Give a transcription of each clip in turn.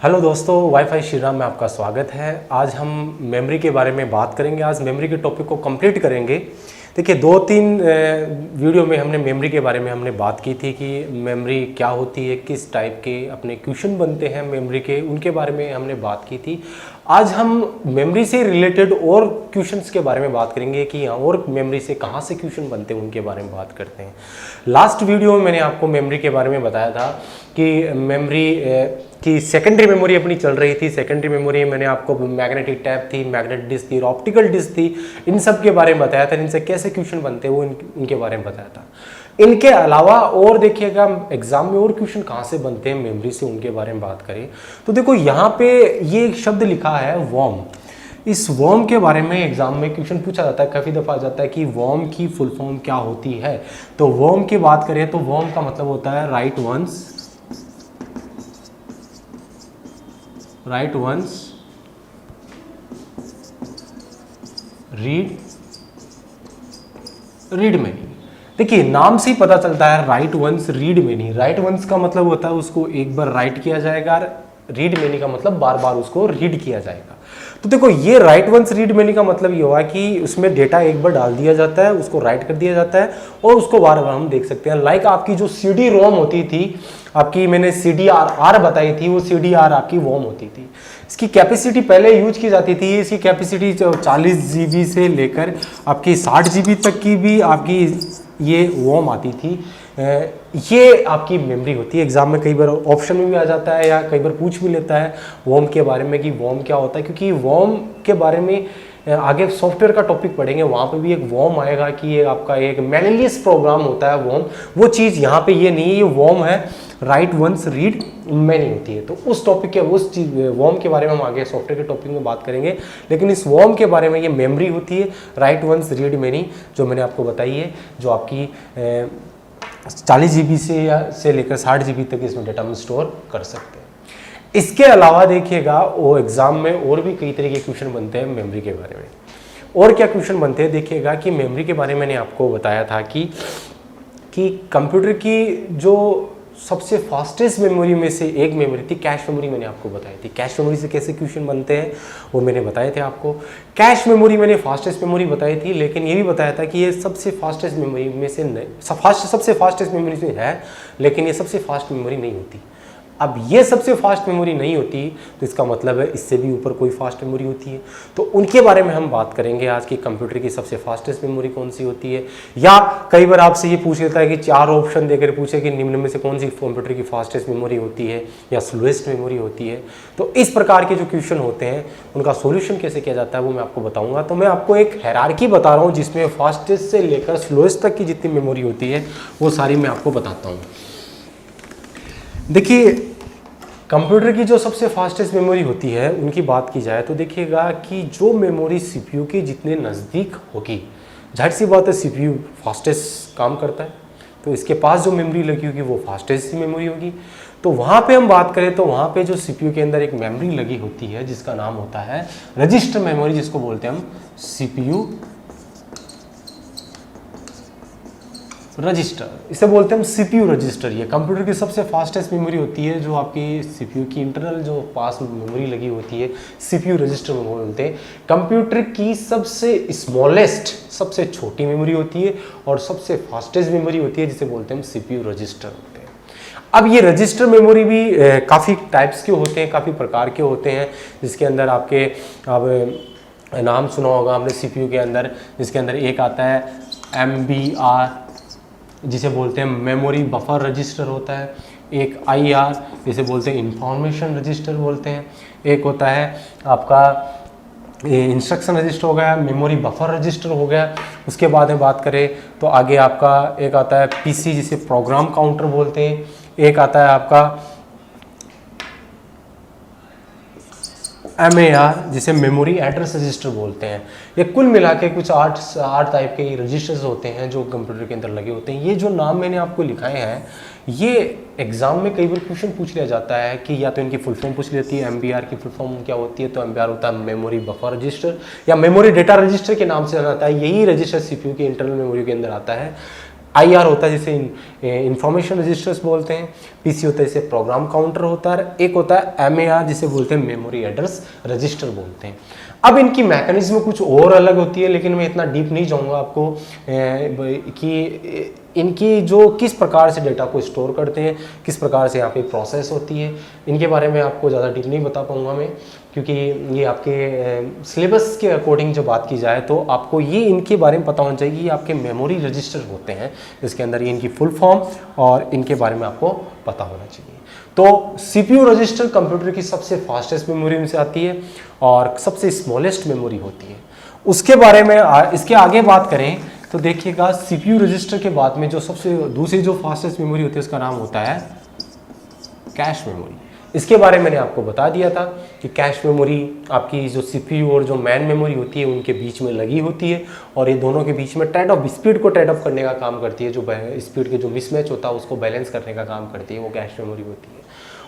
Hello दोस्तों, wifi Shriram में आपका स्वागत है। आज हम मेमोरी के बारे में बात करेंगे। आज मेमोरी के टॉपिक को कंप्लीट करेंगे। देखिए, 2-3 वीडियो में हमने मेमोरी के बारे में हमने बात की थी कि मेमोरी क्या होती है, किस टाइप के अपने क्वेश्चन बनते हैं मेमोरी के, उनके बारे में हमने बात की थी। आज हम मेमोरी से रिलेटेड और क्वेश्चंस के बारे में बात करेंगे कि और मेमोरी से कहाँ से क्वेश्चन बनते हैं उनके बारे में बात करते हैं। लास्ट वीडियो में मैंने आपको मेमोरी के बारे में बताया था कि मेमोरी की सेकेंडरी मेमोरी अपनी चल रही थी। सेकेंडरी मेमोरी मैंने आपको मैग्नेटिक टैप थी, मैग्नेटिक डिस्क थी और ऑप्टिकल डिस्क थी, इन सब के बारे में बताया था। इनसे कैसे क्वेश्चन बनते हैं वो इनके बारे में बताया था। इनके अलावा और देखिएगा एग्जाम में और क्वेश्चन कहाँ से बनते हैं मेमोरी से, उनके बारे में बात करें तो देखो यहाँ पे ये एक शब्द लिखा है वॉर्म। इस वॉर्म के बारे में एग्जाम में क्वेश्चन पूछा जाता है, काफ़ी दफ़ा आ जाता है कि वॉर्म की फुल फॉर्म क्या होती है। तो वॉर्म की बात करें तो वॉर्म का मतलब होता है राइट वंस रीड मेनी। देखिए, नाम से ही पता चलता है write once read many. Write once का मतलब होता है उसको एक बार राइट किया जाएगा, रीड मेनी का मतलब बार बार उसको रीड किया जाएगा। तो देखो, ये राइट वंस रीड मेनी का मतलब ये हुआ कि उसमें डेटा एक बार डाल दिया जाता है, उसको राइट कर दिया जाता है और उसको बार बार हम देख सकते हैं। लाइक आपकी जो CD रोम होती थी, आपकी मैंने CDR बताई थी, वो CDR आपकी वॉर्म होती थी। इसकी कैपेसिटी पहले यूज की जाती थी। इसकी कैपेसिटी 40 GB से लेकर आपकी 60 GB तक की भी आपकी ये वॉर्म आती थी। ये आपकी मेमोरी होती है। एग्जाम में कई बार ऑप्शन में भी आ जाता है या कई बार पूछ भी लेता है वॉर्म के बारे में कि वॉर्म क्या होता है, क्योंकि वॉर्म के बारे में आगे सॉफ्टवेयर का टॉपिक पढ़ेंगे, वहाँ पे भी एक वॉर्म आएगा कि ये आपका एक मैलिशियस प्रोग्राम होता है वॉर्म। वो चीज़ यहाँ पे ये नहीं है, ये वॉर्म है राइट वंस रीड मैनी होती है। तो उस टॉपिक के उस चीज वॉर्म के बारे में हम आगे सॉफ्टवेयर के टॉपिक में बात करेंगे, लेकिन इस वॉर्म के बारे में ये मेमोरी होती है राइट वंस रीड मैनी, जो मैंने आपको बताई है, जो आपकी 40 GB से लेकर 60 GB तक इसमें डेटा में स्टोर कर सकते हैं। इसके अलावा देखिएगा वो एग्जाम में और भी कई तरह के क्वेश्चन बनते हैं मेमोरी के बारे में। और क्या क्वेश्चन बनते हैं देखिएगा कि मेमोरी के बारे में मैंने आपको बताया था कि कंप्यूटर की जो सबसे फास्टेस्ट मेमोरी में से एक मेमोरी थी कैश मेमोरी, मैंने आपको बताई थी। कैश मेमोरी से कैसे क्वेश्चन बनते हैं वो मैंने बताए थे आपको। कैश मेमोरी मैंने फास्टेस्ट मेमोरी बताई थी, लेकिन ये भी बताया था कि ये सबसे फास्टेस्ट मेमोरी में से सबसे फास्टेस्ट मेमोरी से है, लेकिन ये सबसे फास्ट मेमोरी नहीं होती। अब ये सबसे फास्ट मेमोरी नहीं होती तो इसका मतलब है इससे भी ऊपर कोई फास्ट मेमोरी होती है। तो उनके बारे में हम बात करेंगे आज की कंप्यूटर की सबसे फास्टेस्ट मेमोरी कौन सी होती है। या कई बार आपसे ये पूछ लेता है कि 4 ऑप्शन देकर पूछे कि निम्न में से कौन सी कंप्यूटर की फास्टेस्ट मेमोरी होती है या स्लोएस्ट मेमोरी होती है। तो इस प्रकार के जो क्वेश्चन होते हैं उनका सोल्यूशन कैसे किया जाता है वो मैं आपको बताऊँगा। तो मैं आपको एक हायरार्की बता रहा हूँ जिसमें फास्टेस्ट से लेकर स्लोएस्ट तक की जितनी मेमोरी होती है वो सारी मैं आपको बताता हूँ। देखिए, कंप्यूटर की जो सबसे फास्टेस्ट मेमोरी होती है उनकी बात की जाए तो देखिएगा कि जो मेमोरी CPU के जितने नज़दीक होगी, जाहिर सी बात है CPU फास्टेस्ट काम करता है, तो इसके पास जो मेमोरी लगी होगी वो फास्टेस्ट मेमोरी होगी। तो वहाँ पे हम बात करें तो वहाँ पे जो CPU के अंदर एक मेमोरी लगी होती है जिसका नाम होता है रजिस्टर मेमोरी, जिसको बोलते हैं हम CPU रजिस्टर, इसे बोलते हैं हम CPU रजिस्टर। ये कंप्यूटर की सबसे फास्टेस्ट मेमोरी होती है, जो आपकी CPU की इंटरनल जो पास मेमोरी लगी होती है CPU रजिस्टर में बोलते हैं। कंप्यूटर की सबसे स्मॉलेस्ट, सबसे छोटी मेमोरी होती है और सबसे फास्टेस्ट मेमोरी होती है जिसे बोलते हैं हम CPU रजिस्टर होते हैं। अब ये रजिस्टर मेमोरी भी काफ़ी टाइप्स के होते हैं, काफ़ी प्रकार के होते हैं, जिसके अंदर आपके अब नाम सुना होगा हमने CPU के अंदर, जिसके अंदर एक आता है MBR जिसे बोलते हैं मेमोरी बफर रजिस्टर होता है, एक IR जिसे बोलते हैं इंफॉर्मेशन रजिस्टर बोलते हैं, एक होता है आपका इंस्ट्रक्शन रजिस्टर हो गया, मेमोरी बफर रजिस्टर हो गया। उसके बाद में बात करें तो आगे आपका एक आता है PC जिसे प्रोग्राम काउंटर बोलते हैं, एक आता है आपका MAR जिसे मेमोरी एड्रेस रजिस्टर बोलते हैं। ये कुल मिला के कुछ 8 टाइप के रजिस्टर्स होते हैं जो कंप्यूटर के अंदर लगे होते हैं। ये जो नाम मैंने आपको लिखाए हैं ये एग्जाम में कई बार क्वेश्चन पूछ लिया जाता है कि या तो इनकी फुल फॉर्म पूछ लेती है, MBR की फुल फॉर्म क्या होती है, तो MBR होता है मेमोरी बफर रजिस्टर या मेमोरी डेटा रजिस्टर के नाम से जाना जाता है। यही रजिस्टर CPU की इंटरनल मेमोरी के अंदर आता है। IR होता है जिसे इंफॉर्मेशन रजिस्टर्स बोलते हैं, PC होता है जिसे प्रोग्राम काउंटर होता है, एक होता है MAR जिसे बोलते हैं मेमोरी एड्रेस रजिस्टर बोलते हैं। अब इनकी मैकेनिज्म कुछ और अलग होती है, लेकिन मैं इतना डीप नहीं जाऊंगा आपको कि इनकी जो किस प्रकार से डेटा को स्टोर करते हैं, किस प्रकार से यहाँ पे प्रोसेस होती है, इनके बारे में आपको ज़्यादा डीप नहीं बता पाऊंगा मैं, क्योंकि ये आपके सिलेबस के अकॉर्डिंग जो बात की जाए तो आपको ये इनके बारे में पता होना चाहिए कि ये आपके मेमोरी रजिस्टर होते हैं, इसके अंदर ये इनकी फुल फॉर्म और इनके बारे में आपको पता होना चाहिए। तो CPU रजिस्टर कंप्यूटर की सबसे फास्टेस्ट मेमोरी में से आती है और सबसे स्मॉलेस्ट मेमोरी होती है। उसके बारे में इसके आगे बात करें तो देखिएगा, CPU रजिस्टर के बाद में जो सबसे दूसरी जो फास्टेस्ट मेमोरी होती है उसका नाम होता है कैश मेमोरी। इसके बारे में मैंने आपको बता दिया था कि कैश मेमोरी आपकी जो CPU और जो मैन मेमोरी होती है उनके बीच में लगी होती है और ये दोनों के बीच में ट्रेड ऑफ स्पीड को ट्रेड ऑफ करने का काम करती है, जो स्पीड के जो मिसमैच होता है उसको बैलेंस करने का काम करती है, वो कैश मेमोरी होती है।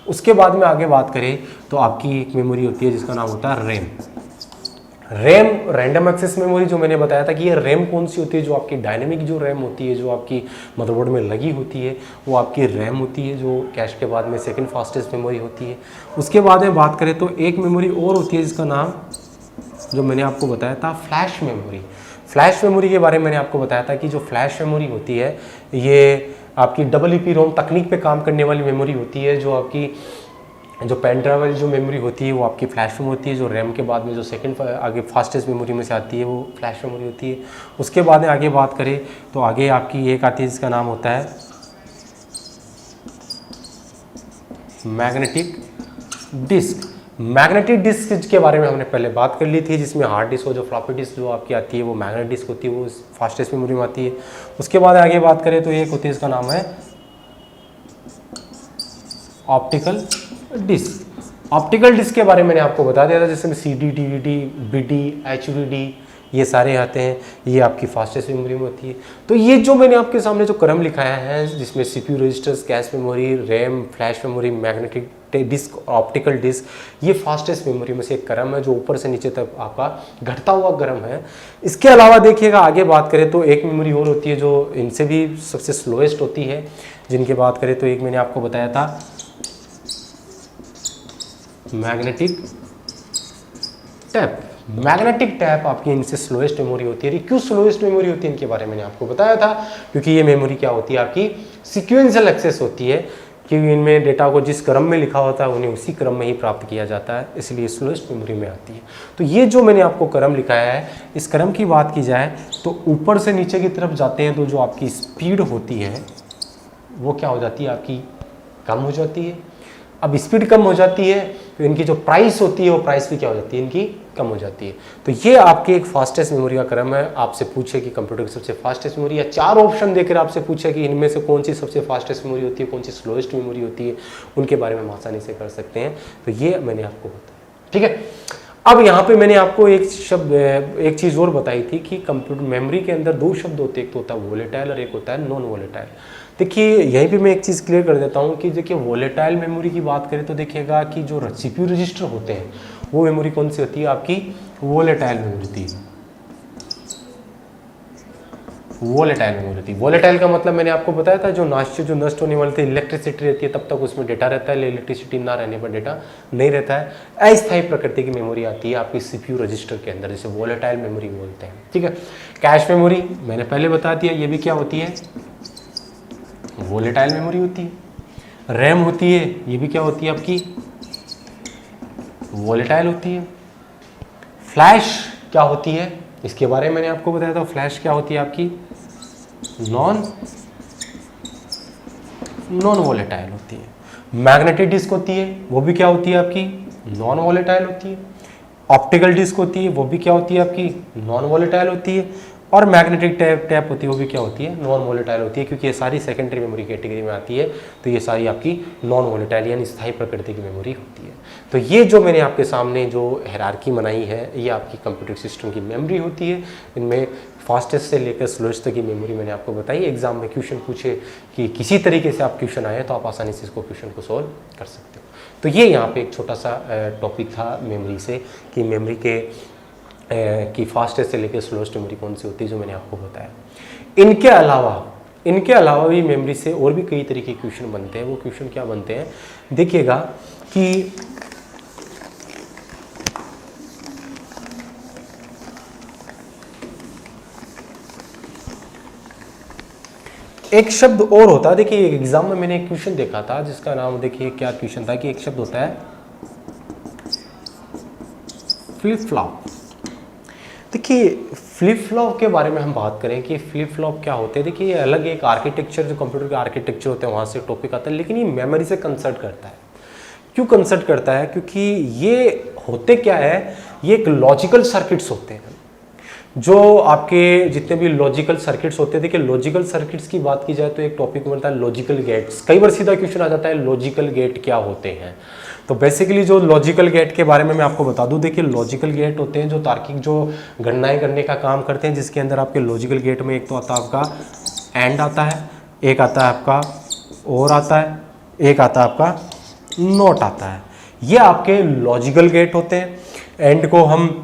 उसके बाद में आगे बात करें तो आपकी एक मेमोरी होती है जिसका नाम होता है RAM. RAM random access memory, जो मैंने बताया था कि ये रैम कौन सी होती है, जो आपकी डायनेमिक जो रैम होती है, जो आपकी मदरबोर्ड में लगी होती है, वो आपकी रैम होती है, जो कैश के बाद में सेकंड फास्टेस्ट मेमोरी होती है। उसके बाद में बात करें तो एक मेमोरी और होती है जिसका नाम, जो मैंने आपको बताया था, फ्लैश मेमोरी। फ्लैश मेमोरी के बारे में मैंने आपको बताया था कि जो फ्लैश मेमोरी होती है ये आपकी EEPROM तकनीक पे काम करने वाली मेमोरी होती है। जो आपकी जो पेन ड्राइव वाली जो मेमोरी होती है वो आपकी फ्लैश में होती है, जो रैम के बाद में जो सेकंड आगे फास्टेस्ट मेमोरी में से आती है वो फ्लैश मेमोरी होती है। उसके बाद में आगे बात करें तो आगे आपकी एक आती है जिसका नाम होता है मैग्नेटिक डिस्क। मैग्नेटिक डिस्क के बारे में हमने पहले बात कर ली थी, जिसमें हार्ड डिस्क और जो फ्लॉपी डिस्क जो आपकी आती है वो मैग्नेटिक डिस्क होती है, वो फास्टेस्ट मेमोरी में आती है। उसके बाद आगे बात करें तो एक होती है इसका नाम है ऑप्टिकल डिस्क। ऑप्टिकल डिस्क के बारे में मैंने आपको बता दिया था, जैसे में CD, DVD, BD, HDD ये सारे आते हैं, ये आपकी फास्टेस्ट मेमोरी में होती है। तो ये जो मैंने आपके सामने जो क्रम लिखाया है जिसमें CPU registers, cache memory, RAM, flash memory, magnetic disk, optical disk, ये फास्टेस्ट मेमोरी में से एक क्रम है जो ऊपर से नीचे तक आपका घटता हुआ क्रम है। इसके अलावा देखिएगा आगे बात करें तो एक मेमोरी और होती है जो इनसे भी सबसे स्लोएस्ट होती है, जिनकी बात करें तो एक मैंने आपको बताया था मैग्नेटिक टैप। मैग्नेटिक टैप आपकी इनसे स्लोएस्ट मेमोरी होती है। क्यों स्लोएस्ट मेमोरी होती है इनके बारे में मैंने आपको बताया था, क्योंकि ये मेमोरी क्या होती है आपकी सीक्वेंशियल एक्सेस होती है, क्योंकि इनमें डेटा को जिस क्रम में लिखा होता है उन्हें उसी क्रम में ही प्राप्त किया जाता है, इसलिए स्लोएस्ट मेमोरी में आती है। तो ये जो मैंने आपको क्रम लिखाया है, इस क्रम की बात की जाए तो ऊपर से नीचे की तरफ जाते हैं तो जो आपकी स्पीड होती है वो क्या हो जाती है, आपकी कम हो जाती है। अब स्पीड कम हो जाती है तो इनकी जो प्राइस होती है वो प्राइस भी क्या हो जाती है, इनकी कम हो जाती है। तो ये आपके एक फास्टेस्ट मेमोरी का क्रम है। आपसे पूछे कि कंप्यूटर की सबसे फास्टेस्ट मेमोरी, या 4 ऑप्शन देकर आपसे पूछे कि इनमें से कौन सी सबसे फास्टेस्ट मेमोरी होती है, कौन सी स्लोएस्ट मेमोरी होती है, उनके बारे में हम आसानी से कर सकते हैं। तो ये मैंने आपको बताया, ठीक है। अब यहाँ पे मैंने आपको एक चीज़ और बताई थी कि कंप्यूटर मेमोरी के अंदर 2 शब्द होते हैं, एक तो होता है वोलेटाइल और एक होता है नॉन वोलेटाइल। देखिए यहीं पे मैं एक चीज़ क्लियर कर देता हूँ कि देखिए वोलेटाइल मेमोरी की बात करें तो देखिएगा कि जो CPU रजिस्टर होते हैं वो मेमोरी कौन सी होती है, आपकी वोलेटाइल मेमोरी होती है। वोलेटाइल मेमोरी होती है। वोलेटाइल का मतलब मैंने आपको बताया था, जो नष्ट होने वाली थी, इलेक्ट्रिसिटी रहती है तब तक उसमें डेटा रहता है, इलेक्ट्रिसिटी ना रहने पर डेटा नहीं रहता है। अस्थायी प्रकृति की मेमोरी आती है आपकी CPU रजिस्टर के अंदर, जिसे वोलेटाइल मेमोरी बोलते हैं, ठीक है। कैश मेमोरी मैंने पहले बता दिया, ये भी क्या होती है, वोलेटाइल मेमोरी होती है। रैम होती है, ये भी क्या होती है, आपकी वोलेटाइल होती है। फ्लैश क्या होती है, इसके बारे में मैंने आपको बताया था, फ्लैश क्या होती है, आपकी नॉन वोलेटाइल होती है। मैग्नेटिक डिस्क होती है, वो भी क्या होती है, आपकी नॉन वोलेटाइल होती है। ऑप्टिकल डिस्क होती है, वो भी क्या होती है, आपकी नॉन वोलेटाइल होती है। और मैग्नेटिक टैप होती है, वो भी क्या होती है, नॉन वोलेटाइल होती है, क्योंकि ये सारी सेकेंडरी मेमोरी कैटेगरी में आती है। तो ये सारी आपकी नॉन वोलेटाइल यानी स्थायी प्रकृति की मेमोरी होती है। तो ये जो मैंने आपके सामने जो हायरार्की बनाई है, ये आपकी कंप्यूटर सिस्टम की मेमोरी होती है। इनमें फास्टेस्ट से लेकर स्लोएस्ट तक की मेमोरी मैंने आपको बताई। एग्जाम में क्वेश्चन पूछे कि किसी तरीके से आप क्वेश्चन आए तो आप आसानी से इसको क्वेश्चन को सोल्व कर सकते हो। तो ये यहाँ पे एक छोटा सा टॉपिक था मेमोरी से, कि मेमोरी की फास्टेस्ट से लेकर स्लोएस्ट मेमोरी कौन सी होती है, जो मैंने आपको बताया। इनके अलावा इनके अलावा भी मेमोरी से और भी कई तरीके के क्वेश्चन बनते हैं। वो क्वेश्चन क्या बनते हैं देखिएगा कि एक शब्द और होता है। देखिए एग्जाम में मैंने एक क्वेश्चन देखा था जिसका नाम, देखिए क्या क्वेश्चन था कि एक शब्द होता है फ्लिप फ्लॉप। देखिए फ्लिप फ्लॉप के बारे में हम बात करें कि फ्लिप फ्लॉप क्या होते हैं। देखिए ये अलग एक आर्किटेक्चर, जो कंप्यूटर के आर्किटेक्चर होते हैं वहाँ से टॉपिक आता है, लेकिन ये मेमोरी से कंसर्ट करता है। क्यों कंसर्ट करता है? क्योंकि ये होते क्या है, ये एक लॉजिकल सर्किट्स होते हैं। जो आपके जितने भी लॉजिकल सर्किट्स होते हैं, देखिए लॉजिकल सर्किट्स की बात की जाए तो एक टॉपिक बनता है लॉजिकल गेट्स। कई बार सीधा क्वेश्चन आ जाता है लॉजिकल गेट क्या होते हैं। तो बेसिकली जो लॉजिकल गेट के बारे में मैं आपको बता दूं, देखिए लॉजिकल गेट होते हैं जो तार्किक जो गणनाएं करने का काम करते हैं, जिसके अंदर आपके लॉजिकल गेट में एक तो आता है आपका एंड आता है, एक आता है आपका और आता है, एक आता है आपका नॉट आता है। ये आपके लॉजिकल गेट होते हैं। एंड को हम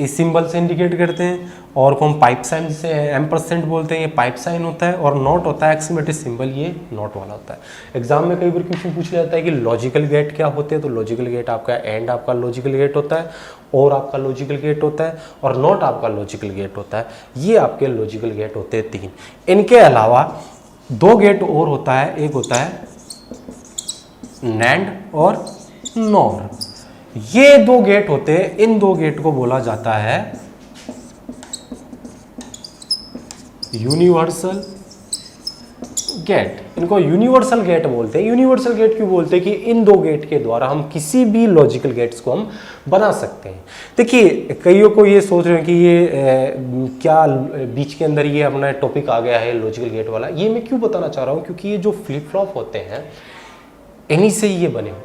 इस सिंबल से इंडिकेट करते हैं, और को हम पाइप साइन से %, बोलते हैं, ये पाइप साइन होता है, और नॉट होता है एक्सक्लेमेटरी सिंबल, ये नॉट वाला होता है। एग्जाम में कई बार क्वेश्चन पूछ लिया जाता है कि लॉजिकल गेट क्या होते हैं, तो लॉजिकल गेट आपका एंड आपका लॉजिकल गेट होता है, और आपका लॉजिकल गेट होता है, और नॉट आपका लॉजिकल गेट होता है। ये आपके लॉजिकल गेट होते हैं 3। इनके अलावा 2 गेट और होता है, एक होता है नैंड और नॉर। ये 2 गेट होते हैं, इन 2 गेट को बोला जाता है यूनिवर्सल गेट। इनको यूनिवर्सल गेट बोलते हैं। यूनिवर्सल गेट क्यों बोलते हैं? कि इन 2 गेट के द्वारा हम किसी भी लॉजिकल गेट्स को हम बना सकते हैं। देखिए कईयों को ये सोच रहे हैं कि ये क्या बीच के अंदर ये अपना टॉपिक आ गया है लॉजिकल गेट वाला। ये मैं क्यों बताना चाह रहा हूँ, क्योंकि ये जो फ्लिप फ्लॉप होते हैं इन्हीं से ये बने होते हैं।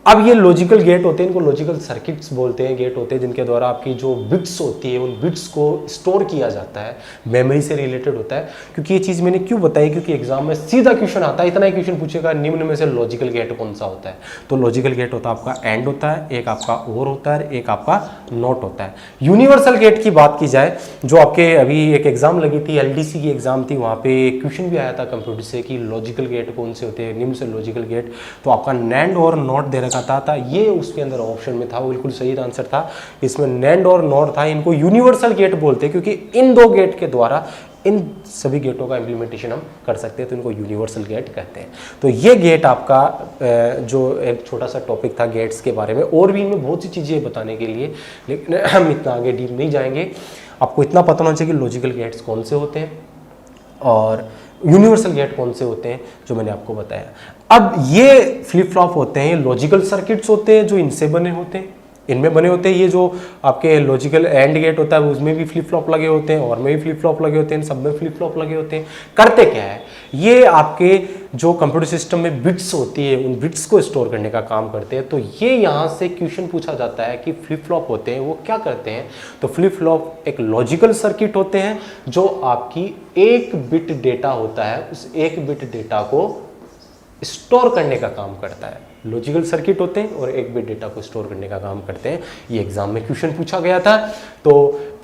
अब ये लॉजिकल गेट होते हैं, इनको लॉजिकल सर्किट्स बोलते हैं। गेट होते हैं जिनके द्वारा आपकी जो बिट्स होती है उन बिट्स को स्टोर किया जाता है, मेमोरी से रिलेटेड होता है। क्योंकि ये चीज़ मैंने क्यों बताई, क्योंकि एग्जाम में सीधा क्वेश्चन आता है, इतना ही क्वेश्चन पूछेगा निम्न में से लॉजिकल गेट कौन सा होता है। तो लॉजिकल गेट होता है आपका एंड होता है, एक आपका और होता है, एक आपका नॉट होता है। यूनिवर्सल गेट की बात की जाए, जो आपके अभी एक एग्जाम लगी थी, LDC की एग्जाम थी, वहाँ पे एक क्वेश्चन भी आया था कंप्यूटर से कि लॉजिकल गेट कौन से होते हैं, निम्न से लॉजिकल गेट। तो आपका नैंड और नॉट दे रखा था ये उसके अंदर ऑप्शन में था, वो बिल्कुल सही आंसर था। इसमें नैंड और नॉट था। इनको यूनिवर्सल गेट बोलते हैं क्योंकि इन 2 गेट के द्वारा इन सभी गेटों का इम्प्लीमेंटेशन हम कर सकते हैं, तो इनको यूनिवर्सल गेट कहते हैं। तो ये गेट आपका जो एक छोटा सा टॉपिक था गेट्स के बारे में, और भी इनमें बहुत सी चीज़ें बताने के लिए, लेकिन हम इतना आगे डीप नहीं जाएंगे। आपको इतना पता होना चाहिए कि लॉजिकल गेट्स कौन से होते हैं और यूनिवर्सल गेट कौन से होते हैं, जो मैंने आपको बताया। अब ये फ्लिप फ्लॉप होते हैं, ये लॉजिकल सर्किट्स होते हैं जो इनसे बने होते हैं, इनमें बने होते हैं। ये जो आपके लॉजिकल एंड गेट होता है उसमें भी फ्लिप फ्लॉप लगे होते हैं, और में भी फ्लिप फ्लॉप लगे होते हैं, सब में फ्लिप फ्लॉप लगे होते हैं। करते क्या है, ये आपके जो कंप्यूटर सिस्टम में बिट्स होती है उन बिट्स को स्टोर करने का काम करते हैं। तो ये यहाँ से क्वेश्चन पूछा जाता है कि फ्लिप फ्लॉप होते हैं वो क्या करते हैं। तो फ्लिप फ्लॉप एक लॉजिकल सर्किट होते हैं जो आपकी 1 बिट डेटा होता है, उस 1 बिट डेटा को स्टोर करने का काम करता है। लॉजिकल सर्किट होते हैं और 1 बिट डेटा को स्टोर करने का काम करते हैं। ये एग्जाम में क्वेश्चन पूछा गया था। तो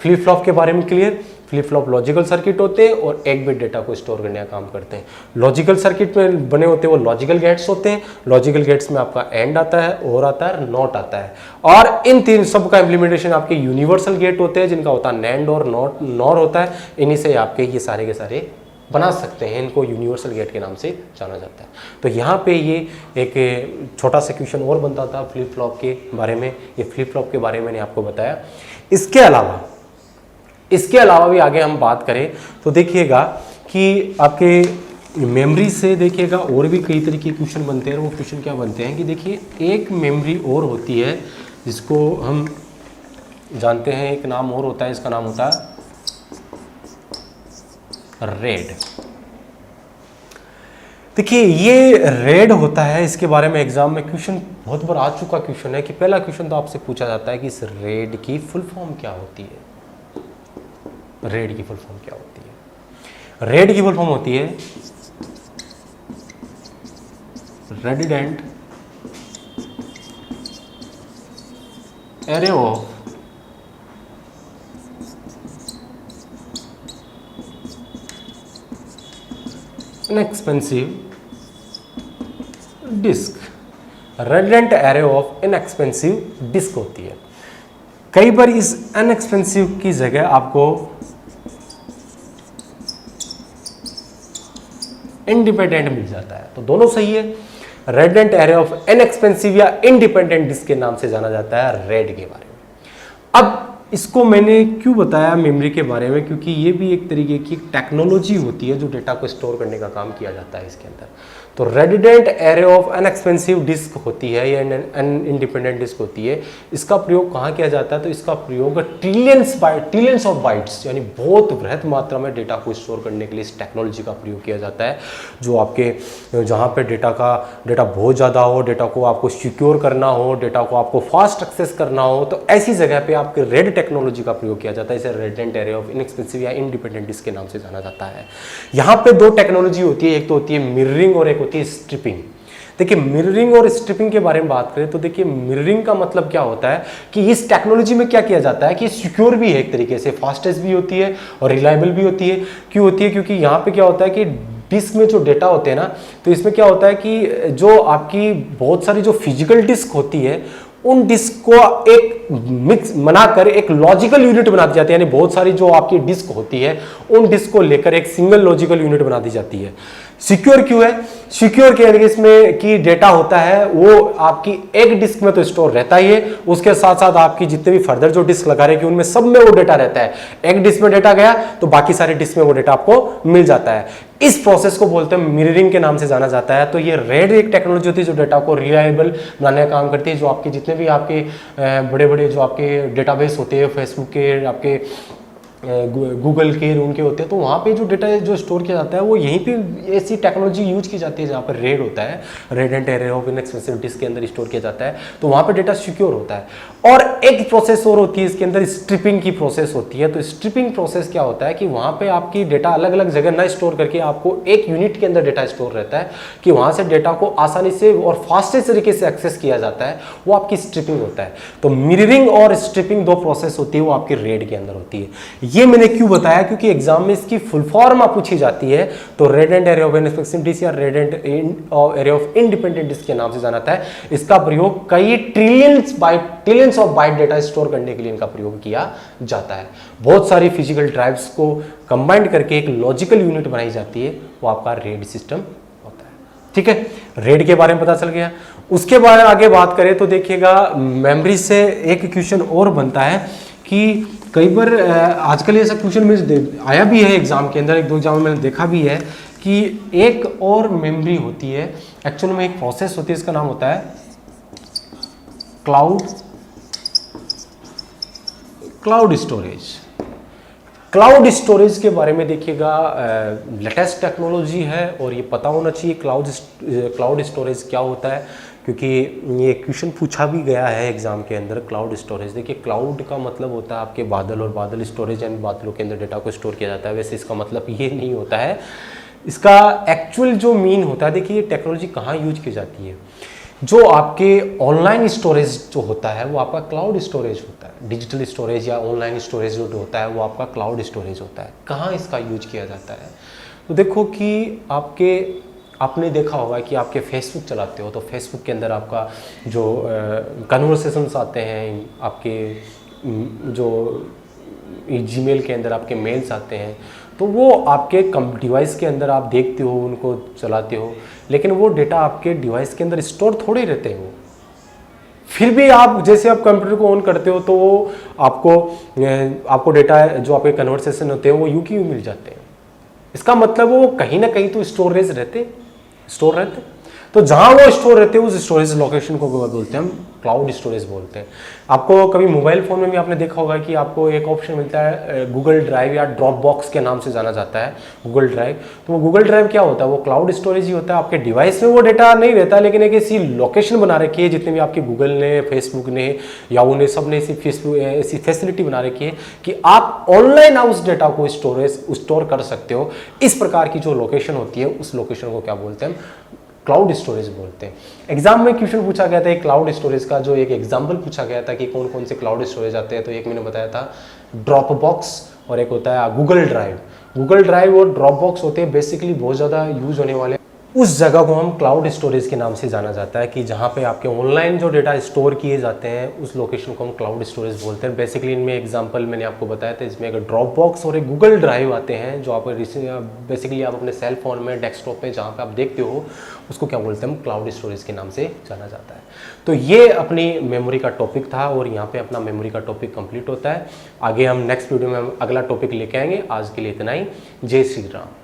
फ्लिप फ्लॉप के बारे में clear, flip flop logical circuit होते हैं और 1 बिट डेटा को स्टोर करने का काम करते हैं। लॉजिकल सर्किट में बने होते हैं वो लॉजिकल गेट्स होते हैं। लॉजिकल गेट्स में आपका एंड आता है, और आता है, नॉट आता है, और इन 3 सब का इम्प्लीमेंटेशन आपके यूनिवर्सल गेट होते हैं जिनका होता है नैंड और नॉर होता है। इन्हीं से आपके ये सारे के सारे बना सकते हैं, इनको यूनिवर्सल गेट के नाम से जाना जाता है। तो यहाँ पे ये एक छोटा सा क्वेश्चन और बनता था फ्लिप फ्लॉप के बारे में। ये फ्लिप फ्लॉप के बारे में मैंने आपको बताया। इसके अलावा भी आगे हम बात करें तो देखिएगा कि आपके मेमोरी से देखिएगा और भी कई तरीके के क्वेश्चन बनते हैं। वो क्वेश्चन क्या बनते हैं कि देखिए एक मेमोरी और होती है जिसको हम जानते हैं, एक नाम और होता है, इसका नाम होता है रेड। देखिए ये रेड होता है, इसके बारे में एग्जाम में क्वेश्चन बहुत बार आ चुका क्वेश्चन है कि पहला क्वेश्चन तो आपसे पूछा जाता है कि इस रेड की फुल फॉर्म क्या होती है। रेड की फुल फॉर्म क्या होती है? रेड की फुल फॉर्म होती है redundant array of inexpensive disk, redundant array of inexpensive disk होती है। कई बार इस इनएक्सपेंसिव की जगह आपको इंडिपेंडेंट मिल जाता है, तो दोनों सही है। रेडंडेंट एरे ऑफ इनएक्सपेंसिव या इंडिपेंडेंट डिस्क के नाम से जाना जाता है रेड के बारे में। अब इसको मैंने क्यों बताया मेमोरी के बारे में, क्योंकि ये भी एक तरीके की टेक्नोलॉजी होती है जो डेटा को स्टोर करने का काम किया जाता है इसके अंदर। तो redundant array of inexpensive disk होती है या इंडिपेंडेंट डिस्क होती है, इसका प्रयोग कहाँ किया जाता है? तो इसका प्रयोग ट्रिलियंस ऑफ बाइट्स यानी बहुत बृहत मात्रा में डेटा को स्टोर करने के लिए इस टेक्नोलॉजी का प्रयोग किया जाता है। जो आपके जहाँ पे डेटा बहुत ज़्यादा हो, डेटा को आपको सिक्योर करना हो, डेटा को आपको फास्ट एक्सेस करना हो, तो ऐसी जगह पे आपके रेड टेक्नोलॉजी का प्रयोग किया जाता है। इसे रेडंडेंट एरे ऑफ इनएक्सपेंसिव या इंडिपेंडेंट डिस्क के नाम से जाना जाता है। यहाँ पे दो टेक्नोलॉजी होती है, एक तो होती है मिररिंग और एक होती है स्ट्रिपिंग। देखिए मिररिंग और स्ट्रिपिंग के बारे में बात करें तो देखिए मिररिंग का मतलब क्या होता है कि इस टेक्नोलॉजी में क्या किया जाता है कि सिक्योर भी है एक तरीके से, फास्टेस्ट भी होती है और रिलायबल भी होती है। क्यों होती है? क्योंकि यहाँ पे क्या होता है कि डिस्क में जो डेटा होते हैं ना, तो इसमें क्या होता है कि जो आपकी बहुत सारी जो फिजिकल डिस्क होती है उन डिस्क को एक मिक्स बनाकर एक लॉजिकल यूनिट बना दी जाती है। यानी बहुत सारी जो आपकी डिस्क होती है उन डिस्क को लेकर एक सिंगल लॉजिकल यूनिट बना दी जाती है। सिक्योर क्यों है? सिक्योर के इसमें की डेटा होता है वो आपकी एक डिस्क में तो स्टोर रहता ही है, उसके साथ साथ आपकी जितने भी फर्दर जो डिस्क लगा रहे उनमें सब में वो डेटा रहता है। एक डिस्क में डेटा गया तो बाकी सारे डिस्क में वो डेटा आपको मिल जाता है। इस प्रोसेस को बोलते हैं मिररिंग के नाम से जाना जाता है। तो ये रेड एक टेक्नोलॉजी होती है जो डेटा को रिलायबल बनाने का काम करती है। जो आपके जितने भी आपके बड़े बड़े जो आपके डेटाबेस होते हैं, फेसबुक के, आपके गूगल के, उनके होते हैं, तो वहाँ पे जो डेटा जो स्टोर किया जाता है वो यहीं पे ऐसी टेक्नोलॉजी यूज की जाती है जहाँ पर रेड होता है, redundant array of inexpensive disk के अंदर स्टोर किया जाता है। तो वहाँ पे डेटा सिक्योर होता है। और एक प्रोसेस और होती है इसके अंदर, स्ट्रिपिंग की प्रोसेस होती है। तो स्ट्रिपिंग प्रोसेस क्या होता है कि वहाँ पे आपकी डेटा अलग अलग जगह ना स्टोर करके आपको एक यूनिट के अंदर डेटा स्टोर रहता है कि वहाँ से डेटा को आसानी से और फास्टेस्ट तरीके से एक्सेस किया जाता है, वो आपकी स्ट्रिपिंग होता है। तो मिररिंग और स्ट्रिपिंग दो प्रोसेस होती है, वो आपकी रेड के अंदर होती है। ये मैंने क्यों बताया? क्योंकि एग्जाम में इसकी फुल फॉर्म पूछी जाती है। तो redundant array of inexpensive disk या redundant array of independent disk के नाम से जाना जाता है। इसका प्रयोग कई trillions of byte data store करने के लिए इनका प्रयोग किया जाता है। बहुत सारी फिजिकल ड्राइव्स को कंबाइंड करके एक लॉजिकल यूनिट बनाई जाती है, वो आपका रेड सिस्टम होता है। ठीक है, रेड के बारे में पता चल गया। उसके बारे में आगे बात करें तो देखिएगा मेमोरी से एक क्वेश्चन और बनता है कि कई बार आजकल ऐसा क्वेश्चन में आया भी है एग्जाम के अंदर, एक दो एग्जाम में मैंने देखा भी है कि एक और मेमोरी होती है, एक्चुअल में एक प्रोसेस होती है, इसका नाम होता है क्लाउड स्टोरेज। क्लाउड स्टोरेज के बारे में देखिएगा लेटेस्ट टेक्नोलॉजी है और ये पता होना चाहिए क्लाउड स्टोरेज क्या होता है, क्योंकि ये क्वेश्चन पूछा भी गया है एग्जाम के अंदर। क्लाउड स्टोरेज, देखिए क्लाउड का मतलब होता है आपके बादल, और बादल स्टोरेज यानी बादलों के अंदर डेटा को स्टोर किया जाता है। वैसे इसका मतलब ये नहीं होता है, इसका एक्चुअल जो मीन होता है, देखिए ये टेक्नोलॉजी कहाँ यूज की जाती है। जो आपके ऑनलाइन स्टोरेज जो होता है वो आपका क्लाउड स्टोरेज होता है। डिजिटल स्टोरेज या ऑनलाइन स्टोरेज जो होता है वो आपका क्लाउड स्टोरेज होता है। कहाँ इसका यूज किया जाता है? तो देखो कि आपने देखा होगा कि आपके फेसबुक चलाते हो, तो फेसबुक के अंदर आपका जो कन्वर्सेशंस आते हैं, आपके जो जीमेल के अंदर आपके मेल्स आते हैं, तो वो आपके डिवाइस के अंदर आप देखते हो, उनको चलाते हो, लेकिन वो डेटा आपके डिवाइस के अंदर स्टोर थोड़े रहते हो। फिर भी आप जैसे आप कंप्यूटर को ऑन करते हो तो आपको डेटा जो आपके कन्वर्सेशन होते हैं वो यूं की यूं मिल जाते हैं। इसका मतलब वो कहीं ना कहीं तो स्टोर रहते। तो जहां वो स्टोर रहते हैं उस स्टोरेज लोकेशन को बोलते हैं हम क्लाउड स्टोरेज बोलते हैं। आपको कभी मोबाइल फ़ोन में भी आपने देखा होगा कि आपको एक ऑप्शन मिलता है गूगल ड्राइव या ड्रॉप बॉक्स के नाम से जाना जाता है, गूगल ड्राइव। तो वो गूगल ड्राइव क्या होता है? वो क्लाउड स्टोरेज ही होता है। आपके डिवाइस में वो डेटा नहीं रहता, लेकिन एक ऐसी लोकेशन बना रखी है, जितने भी आपके गूगल ने, फेसबुक ने या उन्हें सब ने ऐसी फैसिलिटी बना रखी है कि आप ऑनलाइन उस डेटा को स्टोर कर सकते हो। इस प्रकार की जो लोकेशन होती है उस लोकेशन को क्या बोलते हैं? क्लाउड स्टोरेज बोलते हैं। एग्जाम में क्वेश्चन पूछा गया था एक क्लाउड स्टोरेज का, जो एक एग्जांपल पूछा गया था कि कौन कौन से क्लाउड स्टोरेज आते हैं। तो एक मैंने बताया था ड्रॉप बॉक्स और एक होता है गूगल ड्राइव। गूगल ड्राइव और ड्रॉप बॉक्स होते हैं बेसिकली बहुत ज़्यादा यूज होने वाले। उस जगह को हम क्लाउड स्टोरेज के नाम से जाना जाता है कि जहाँ पे आपके ऑनलाइन जो डेटा स्टोर किए जाते हैं उस लोकेशन को हम क्लाउड स्टोरेज बोलते हैं। बेसिकली इनमें एग्जांपल मैंने आपको बताया था, इसमें एक ड्रॉप बॉक्स और एक गूगल ड्राइव आते हैं जो आप बेसिकली आप अपने सेल फोन में डेस्कटॉप पे जहाँ पे आप देखते हो उसको क्या बोलते हैं, हम क्लाउड स्टोरेज के नाम से जाना जाता है। तो ये अपनी मेमोरी का टॉपिक था और यहाँ पे अपना मेमोरी का टॉपिक कंप्लीट होता है। आगे हम नेक्स्ट वीडियो में अगला टॉपिक लेके आएंगे। आज के लिए इतना ही। जय श्री राम।